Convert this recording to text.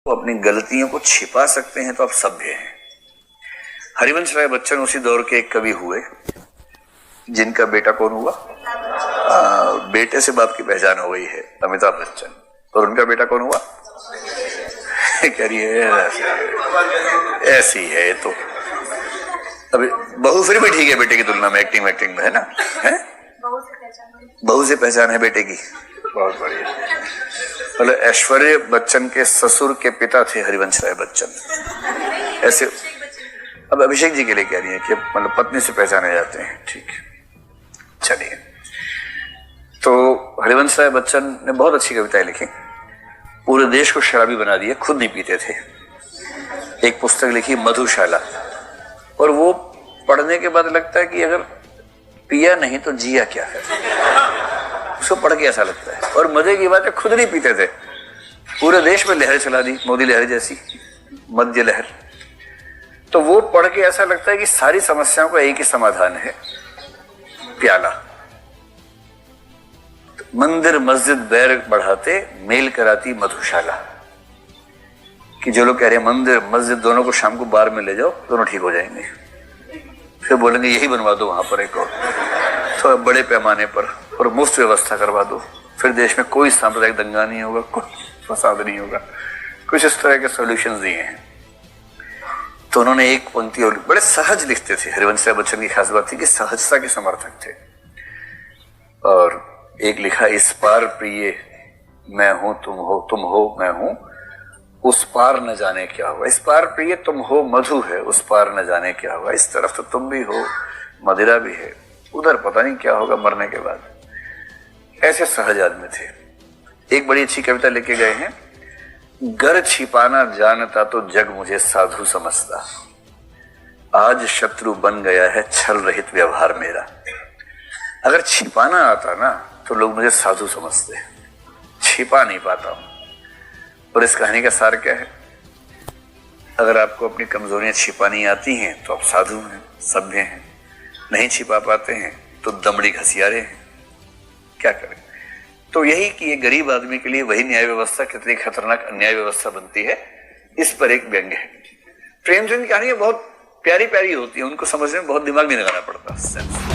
वो अपनी गलतियों को छिपा सकते हैं तो आप सभ्य हैं। हरिवंश राय बच्चन उसी दौर के एक कवि हुए जिनका बेटा कौन हुआ? बेटे से बाप की पहचान हो गई है, अमिताभ बच्चन। और उनका बेटा कौन हुआ? कह रही है ऐसी है तो अभी बहू फिर भी ठीक है बेटे की तुलना में, एक्टिंग में है ना, है बहू से पहचान है बेटे की, बहुत बढ़िया। मतलब ऐश्वर्य बच्चन के ससुर के पिता थे हरिवंश राय बच्चन। ऐसे अब अभिषेक जी के लिए कह रही है कि मतलब पत्नी से पहचाने जाते हैं, ठीक है। चलिए, तो हरिवंश राय बच्चन ने बहुत अच्छी कविताएं लिखी, पूरे देश को शराबी बना दिया, खुद नहीं पीते थे। एक पुस्तक लिखी मधुशाला, और वो पढ़ने के बाद लगता है कि अगर पिया नहीं तो जिया क्या है, उसको पढ़ के ऐसा लगता है। और मजे की बात है, खुद नहीं पीते थे, पूरे देश में लहर चला दी, मोदी लहर जैसी, मध्य लहर। तो वो पढ़ के ऐसा लगता है कि सारी समस्याओं का एक ही समाधान है, प्याला। तो मंदिर मस्जिद बैर बढ़ाते, मेल कराती मधुशाला। कि जो लोग कह रहे हैं मंदिर मस्जिद दोनों को शाम को बार में ले जाओ, दोनों ठीक हो जाएंगे, फिर बोलेंगे यही बनवा दो वहां पर एक और तो बड़े पैमाने पर, और मुफ्त व्यवस्था करवा दो, फिर देश में कोई सांप्रदायिक दंगा नहीं होगा, कोई फसाद नहीं होगा। कुछ इस तरह के सॉल्यूशंस दिए हैं। तो उन्होंने एक पंक्ति और बड़े सहज लिखते थे। हरिवंश राय बच्चन की खास बात थी कि सहजता के समर्थक थे। और एक लिखा, इस पार प्रिय मैं हूं तुम हो मैं हूं, उस पार न जाने क्या हुआ। इस पार प्रिय तुम हो मधु है, उस पार न जाने क्या हुआ। इस तरफ तो तुम भी हो, मदिरा भी है, उधर पता नहीं क्या होगा मरने के बाद। ऐसे सहज आदमी थे। एक बड़ी अच्छी कविता लेके गए हैं, गर छिपाना जानता तो जग मुझे साधु समझता, आज शत्रु बन गया है छल रहित व्यवहार मेरा। अगर छिपाना आता ना तो लोग मुझे साधु समझते, छिपा नहीं पाता हूं। और इस कहानी का सार क्या है? अगर आपको अपनी कमजोरियां छिपानी आती हैं तो आप साधु हैं, सभ्य हैं। नहीं छिपा पाते हैं तो दमड़ी घसियारे हैं। क्या करें? तो यही कि ये गरीब आदमी के लिए वही न्याय व्यवस्था कितनी खतरनाक अन्याय व्यवस्था बनती है, इस पर एक व्यंग है। प्रेमचंद की कहानियां बहुत प्यारी प्यारी होती है, उनको समझने में बहुत दिमाग नहीं लगाना पड़ता।